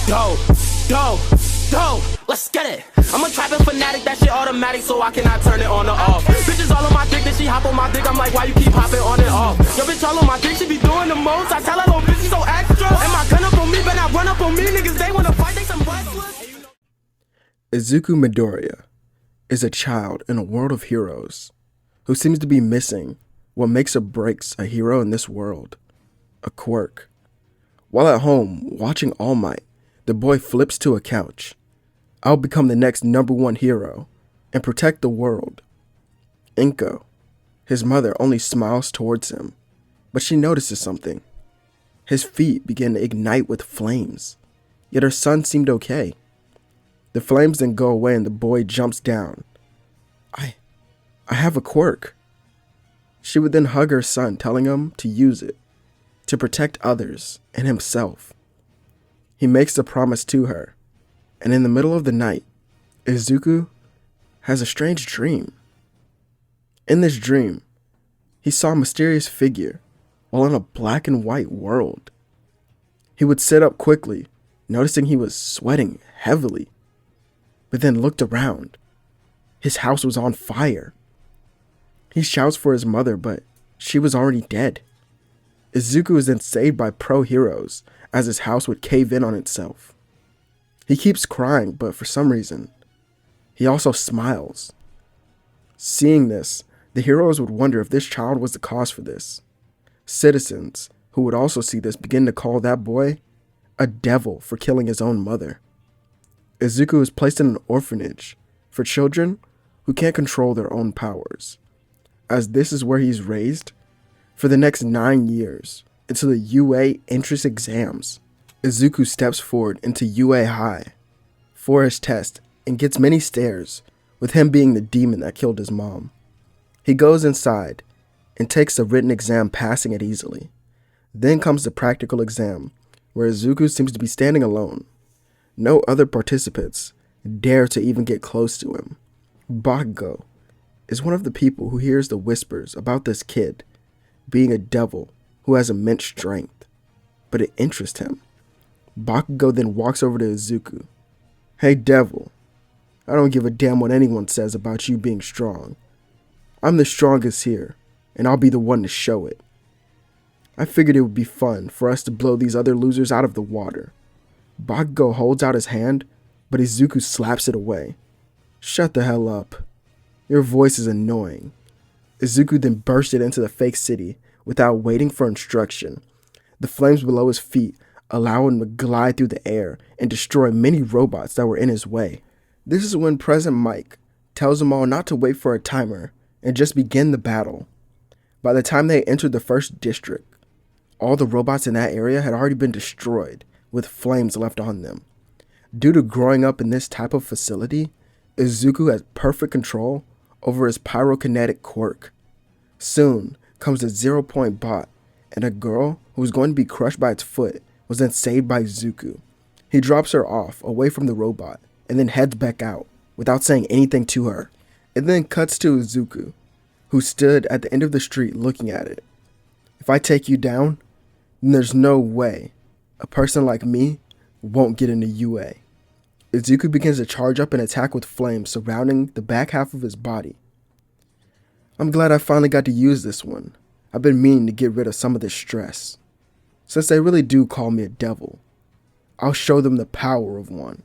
Dope, dope, dope, let's get it. I'm a trapping fanatic, that shit automatic, so I cannot turn it on or off. Bitches all on my dick, then she hop on my dick, I'm like, why you keep hopping on and off? Yo, bitch all on my dick, she be doing the most. I tell her, little bitch, she so extra. And my gun up on me, but not run up on me. Niggas, they wanna fight, they some wrestlers. Izuku Midoriya is a child in a world of heroes who seems to be missing what makes or breaks a hero in this world: a quirk. While at home watching All Might, the boy flips to a couch. I'll become the next #1 hero and protect the world. Inko, his mother, only smiles towards him, but she notices something. His feet begin to ignite with flames, yet her son seemed okay. The flames then go away and the boy jumps down. I have a quirk. She would then hug her son, telling him to use it to protect others and himself. He makes the promise to her, and in the middle of the night, Izuku has a strange dream. In this dream, he saw a mysterious figure while in a black and white world. He would sit up quickly, noticing he was sweating heavily, but then looked around. His house was on fire. He shouts for his mother, but she was already dead. Izuku is then saved by pro-heroes as his house would cave in on itself. He keeps crying, but for some reason, he also smiles. Seeing this, the heroes would wonder if this child was the cause for this. Citizens who would also see this begin to call that boy a devil for killing his own mother. Izuku is placed in an orphanage for children who can't control their own powers, as this is where he's raised for the next 9 years until the UA entrance exams. Izuku steps forward into UA High for his test and gets many stares, with him being the demon that killed his mom. He goes inside and takes the written exam, passing it easily. Then comes the practical exam, where Izuku seems to be standing alone. No other participants dare to even get close to him. Bakugo is one of the people who hears the whispers about this kid being a devil who has immense strength, but it interests him. Bakugo then walks over to Izuku. Hey devil, I don't give a damn what anyone says about you being strong. I'm the strongest here, and I'll be the one to show it. I figured it would be fun for us to blow these other losers out of the water. Bakugo holds out his hand, but Izuku slaps it away. Shut the hell up. Your voice is annoying. Izuku then bursted into the fake city without waiting for instruction. The flames below his feet allow him to glide through the air and destroy many robots that were in his way. This is when President Mike tells them all not to wait for a timer and just begin the battle. By the time they entered the first district, all the robots in that area had already been destroyed with flames left on them. Due to growing up in this type of facility, Izuku has perfect control over his pyrokinetic quirk. Soon comes the 0-point bot, and a girl who was going to be crushed by its foot was then saved by Izuku. He drops her off away from the robot and then heads back out without saying anything to her. It then cuts to Izuku, who stood at the end of the street looking at it. If I take you down, then there's no way a person like me won't get into UA. Izuku begins to charge up and attack with flames surrounding the back half of his body. I'm glad I finally got to use this one. I've been meaning to get rid of some of this stress. Since they really do call me a devil, I'll show them the power of one.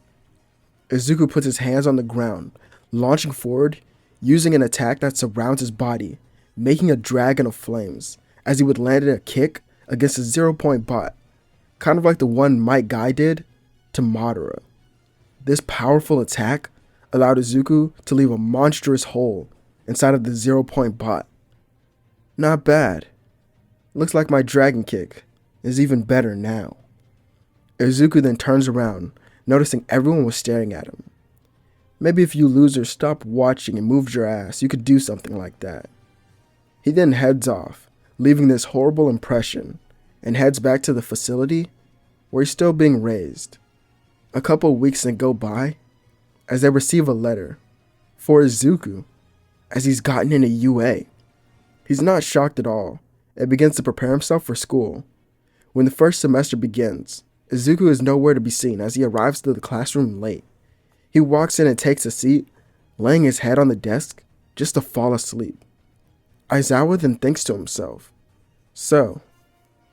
Izuku puts his hands on the ground, launching forward, using an attack that surrounds his body, making a dragon of flames, as he would land a kick against a 0-point bot, kind of like the one Might Guy did to Madara. This powerful attack allowed Izuku to leave a monstrous hole inside of the 0-point bot. Not bad. Looks like my dragon kick is even better now. Izuku then turns around, noticing everyone was staring at him. Maybe if you losers stopped watching and moved your ass, you could do something like that. He then heads off, leaving this horrible impression, and heads back to the facility where he's still being raised. A couple weeks then go by as they receive a letter for Izuku, as he's gotten into UA. He's not shocked at all and begins to prepare himself for school. When the first semester begins, Izuku is nowhere to be seen as he arrives to the classroom late. He walks in and takes a seat, laying his head on the desk just to fall asleep. Aizawa then thinks to himself, so,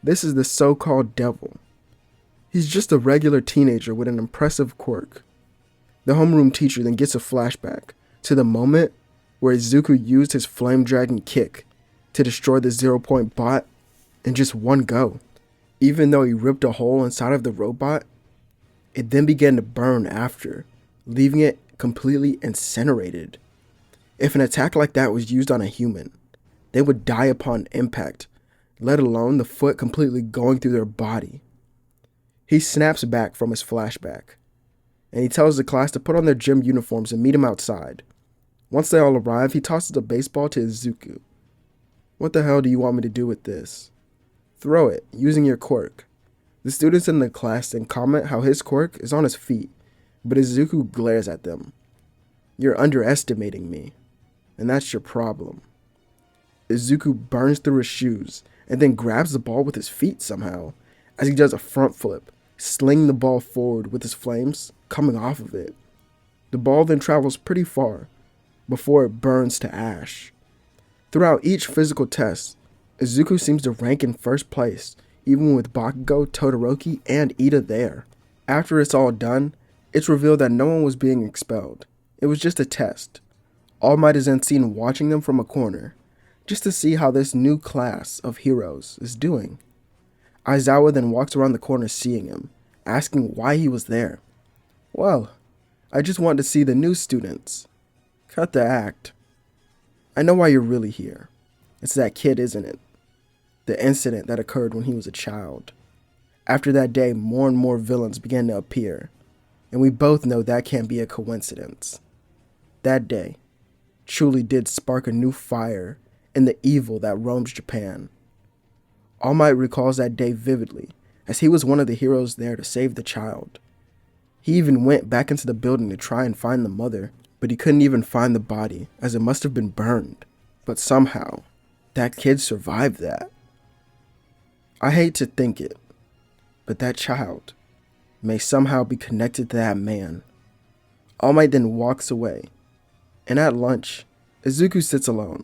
this is the so-called devil. He's just a regular teenager with an impressive quirk. The homeroom teacher then gets a flashback to the moment where Izuku used his Flame Dragon kick to destroy the 0-point bot in just one go. Even though he ripped a hole inside of the robot, it then began to burn after, leaving it completely incinerated. If an attack like that was used on a human, they would die upon impact, let alone the foot completely going through their body. He snaps back from his flashback, and he tells the class to put on their gym uniforms and meet him outside. Once they all arrive, he tosses a baseball to Izuku. What the hell do you want me to do with this? Throw it, using your quirk. The students in the class then comment how his quirk is on his feet, but Izuku glares at them. You're underestimating me, and that's your problem. Izuku burns through his shoes and then grabs the ball with his feet somehow, as he does a front flip, slinging the ball forward with his flames coming off of it. The ball then travels pretty far before it burns to ash. Throughout each physical test, Izuku seems to rank in first place, even with Bakugo, Todoroki, and Ida there. After it's all done, it's revealed that no one was being expelled. It was just a test. All Might is then seen watching them from a corner, just to see how this new class of heroes is doing. Aizawa then walks around the corner seeing him, asking why he was there. Well, I just want to see the new students. Cut the act. I know why you're really here. It's that kid, isn't it? The incident that occurred when he was a child. After that day, more and more villains began to appear, and we both know that can't be a coincidence. That day truly did spark a new fire in the evil that roams Japan. All Might recalls that day vividly, as he was one of the heroes there to save the child. He even went back into the building to try and find the mother, but he couldn't even find the body, as it must have been burned. But somehow, that kid survived that. I hate to think it, but that child may somehow be connected to that man. All Might then walks away, and at lunch, Izuku sits alone.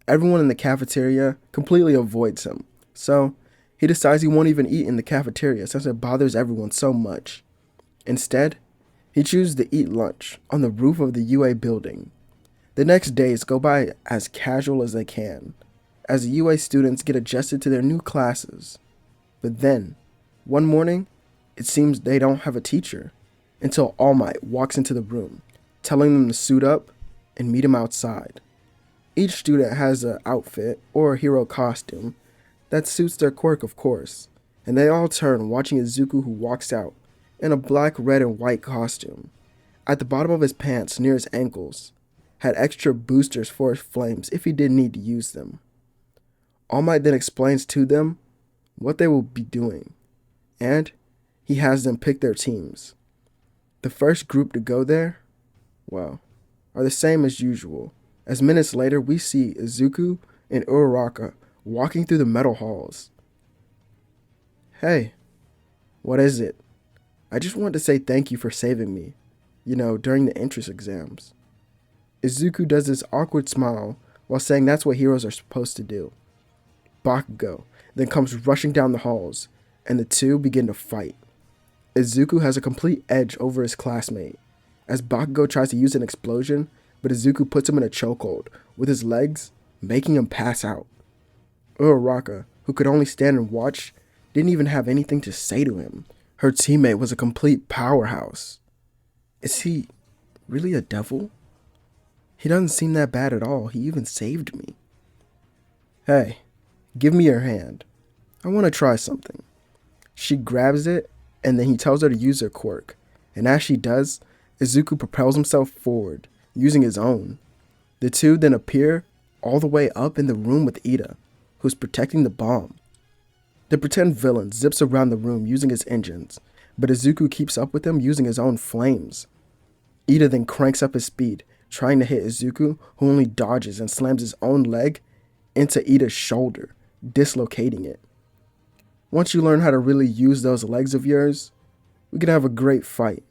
Everyone in the cafeteria completely avoids him, so he decides he won't even eat in the cafeteria since it bothers everyone so much. Instead, he chooses to eat lunch on the roof of the UA building. The next days go by as casual as they can, as the UA students get adjusted to their new classes. But then, one morning, it seems they don't have a teacher, until All Might walks into the room, telling them to suit up and meet him outside. Each student has an outfit or a hero costume that suits their quirk, of course, and they all turn watching Izuku, who walks out in a black, red, and white costume. At the bottom of his pants near his ankles had extra boosters for his flames if he did need to use them. All Might then explains to them what they will be doing, and he has them pick their teams. The first group to go there, well, are the same as usual, as minutes later we see Izuku and Uraraka walking through the metal halls. Hey, what is it? I just want to say thank you for saving me, during the entrance exams. Izuku does this awkward smile while saying that's what heroes are supposed to do. Bakugo then comes rushing down the halls, and the two begin to fight. Izuku has a complete edge over his classmate, as Bakugo tries to use an explosion, but Izuku puts him in a chokehold with his legs, making him pass out. Uraraka, who could only stand and watch, didn't even have anything to say to him. Her teammate was a complete powerhouse. Is he really a devil? He doesn't seem that bad at all. He even saved me. Hey, give me your hand. I want to try something. She grabs it, and then he tells her to use her quirk. And as she does, Izuku propels himself forward, using his own. The two then appear all the way up in the room with Ida, who's protecting the bomb. The pretend villain zips around the room using his engines, but Izuku keeps up with him using his own flames. Ida then cranks up his speed, trying to hit Izuku, who only dodges and slams his own leg into Ida's shoulder, dislocating it. Once you learn how to really use those legs of yours, we can have a great fight."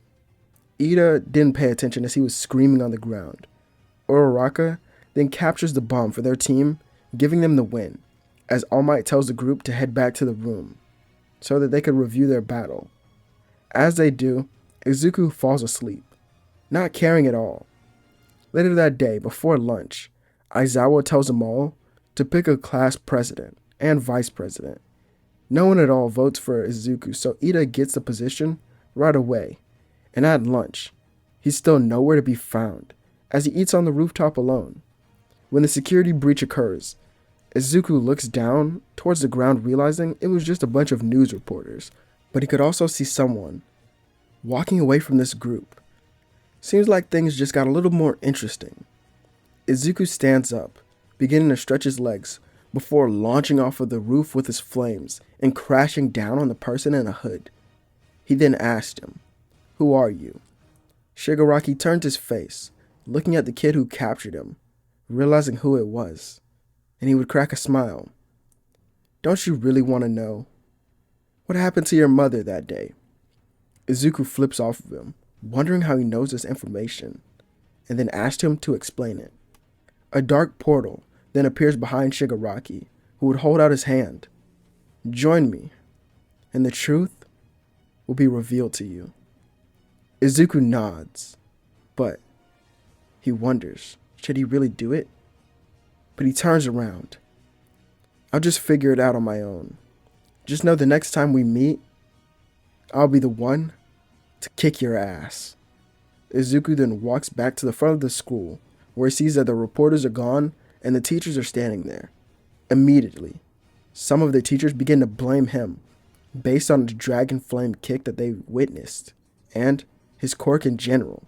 Ida didn't pay attention as he was screaming on the ground. Uraraka then captures the bomb for their team, giving them the win, as All Might tells the group to head back to the room so that they could review their battle. As they do, Izuku falls asleep, not caring at all. Later that day, before lunch, Aizawa tells them all to pick a class president and vice president. No one at all votes for Izuku, so Ida gets the position right away. And at lunch, he's still nowhere to be found, as he eats on the rooftop alone. When the security breach occurs, Izuku looks down towards the ground, realizing it was just a bunch of news reporters, but he could also see someone walking away from this group. Seems like things just got a little more interesting. Izuku stands up, beginning to stretch his legs, before launching off of the roof with his flames and crashing down on the person in a hood. He then asked him, "Who are you?" Shigaraki turned his face, looking at the kid who captured him, realizing who it was, and he would crack a smile. "Don't you really want to know? What happened to your mother that day?" Izuku flips off of him, wondering how he knows this information, and then asked him to explain it. A dark portal then appears behind Shigaraki, who would hold out his hand. "Join me, and the truth will be revealed to you." Izuku nods, but he wonders, should he really do it? But he turns around. "I'll just figure it out on my own. Just know the next time we meet, I'll be the one to kick your ass." Izuku then walks back to the front of the school, where he sees that the reporters are gone and the teachers are standing there. Immediately, some of the teachers begin to blame him based on the dragon flame kick that they witnessed, and his quirk in general.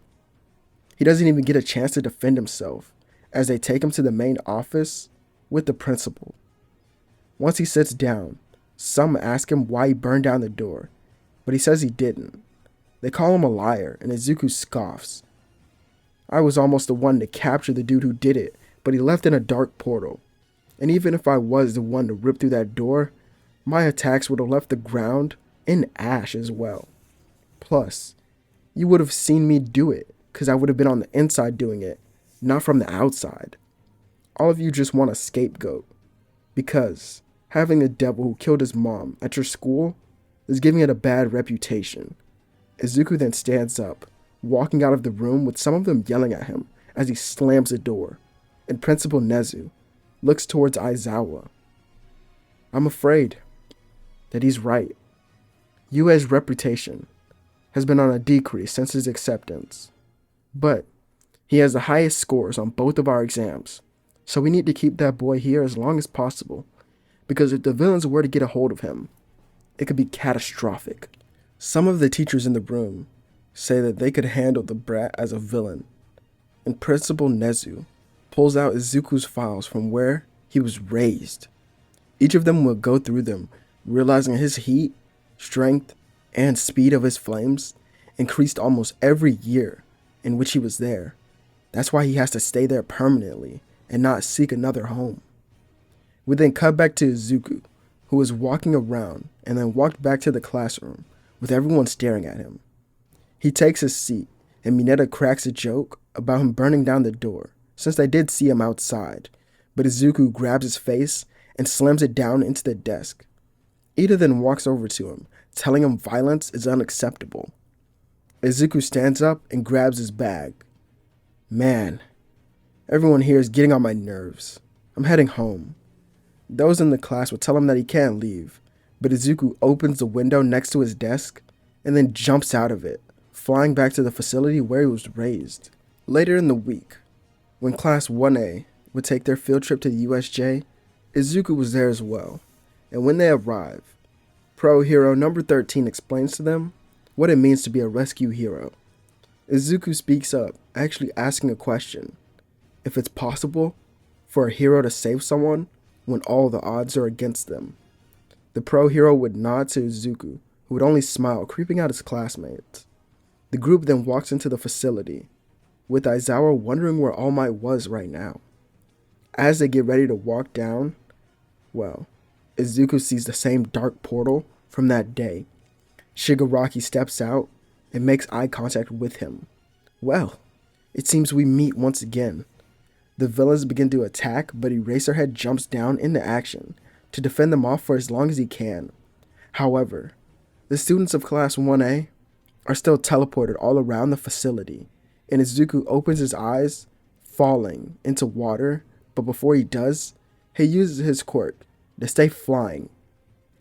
He doesn't even get a chance to defend himself, as they take him to the main office with the principal. Once he sits down, some ask him why he burned down the door, but he says he didn't. They call him a liar, and Izuku scoffs. "I was almost the one to capture the dude who did it, but he left in a dark portal. And even if I was the one to rip through that door, my attacks would have left the ground in ash as well. Plus, you would have seen me do it, because I would have been on the inside doing it, not from the outside. All of you just want a scapegoat, because having the devil who killed his mom at your school is giving it a bad reputation." Izuku then stands up, walking out of the room with some of them yelling at him as he slams the door, and Principal Nezu looks towards Aizawa. "I'm afraid that he's right. Yue's reputation has been on a decrease since his acceptance, but he has the highest scores on both of our exams, so we need to keep that boy here as long as possible, because if the villains were to get a hold of him, it could be catastrophic." Some of the teachers in the room say that they could handle the brat as a villain, and Principal Nezu pulls out Izuku's files from where he was raised. Each of them will go through them, realizing his heat, strength, and speed of his flames increased almost every year in which he was there. That's why he has to stay there permanently and not seek another home. We then cut back to Izuku, who was walking around and then walked back to the classroom with everyone staring at him. He takes his seat, and Mineta cracks a joke about him burning down the door, since they did see him outside, but Izuku grabs his face and slams it down into the desk. Ida then walks over to him, telling him violence is unacceptable. Izuku stands up and grabs his bag. "Man, everyone here is getting on my nerves. I'm heading home." Those in the class will tell him that he can't leave, but Izuku opens the window next to his desk and then jumps out of it, flying back to the facility where he was raised. Later in the week, when Class 1A would take their field trip to the USJ, Izuku was there as well, and when they arrive, Pro Hero number 13 explains to them what it means to be a rescue hero. Izuku speaks up, actually asking a question: if it's possible for a hero to save someone when all the odds are against them. The pro hero would nod to Izuku, who would only smile, creeping out his classmates. The group then walks into the facility, with Aizawa wondering where All Might was right now. As they get ready to walk down, well, Izuku sees the same dark portal from that day. Shigaraki steps out and makes eye contact with him. Well, it seems we meet once again. The villains begin to attack, but Eraserhead jumps down into action to defend them off for as long as he can. However, the students of Class 1A are still teleported all around the facility, and Izuku opens his eyes, falling into water, but before he does, he uses his quirk to stay flying.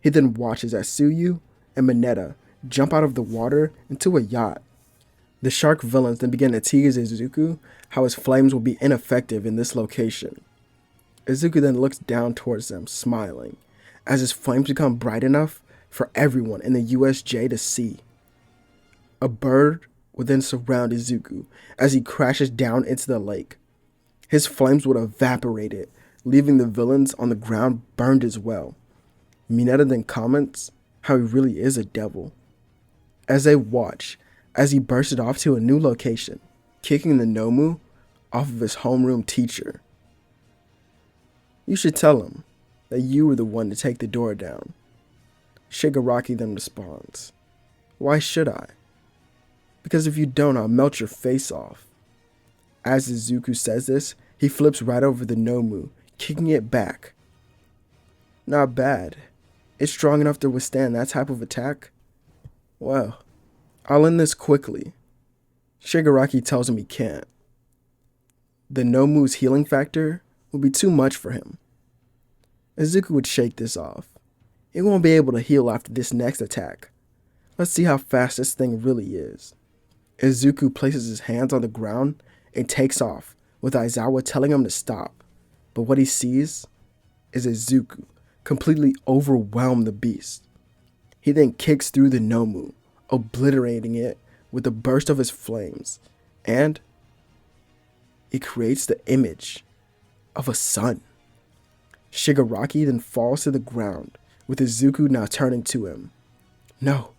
He then watches as Tsuyu and Mineta jump out of the water into a yacht. The shark villains then begin to tease Izuku how his flames will be ineffective in this location. Izuku then looks down towards them, smiling, as his flames become bright enough for everyone in the USJ to see. A bird would then surround Izuku as he crashes down into the lake. His flames would evaporate it, leaving the villains on the ground burned as well. Mineta then comments how he really is a devil. As they watch, as he bursted off to a new location, kicking the Nomu off of his homeroom teacher. You should tell him that you were the one to take the door down. Shigaraki then responds, why should I? Because if you don't, I'll melt your face off. As Izuku says this, he flips right over the Nomu, kicking it back. Not bad. It's strong enough to withstand that type of attack? Well, I'll end this quickly. Shigaraki tells him he can't. The Nomu's healing factor will be too much for him. Izuku would shake this off. It won't be able to heal after this next attack. Let's see how fast this thing really is. Izuku places his hands on the ground and takes off, with Aizawa telling him to stop. But what he sees is Izuku completely overwhelm the beast. He then kicks through the Nomu, obliterating it with a burst of his flames, and it creates the image of a sun. Shigaraki then falls to the ground, with Izuku now turning to him. No,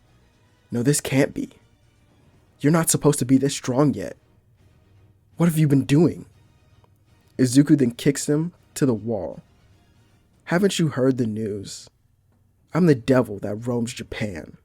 this can't be. You're not supposed to be this strong yet. What have you been doing? Izuku then kicks him to the wall. Haven't you heard the news? I'm the devil that roams Japan.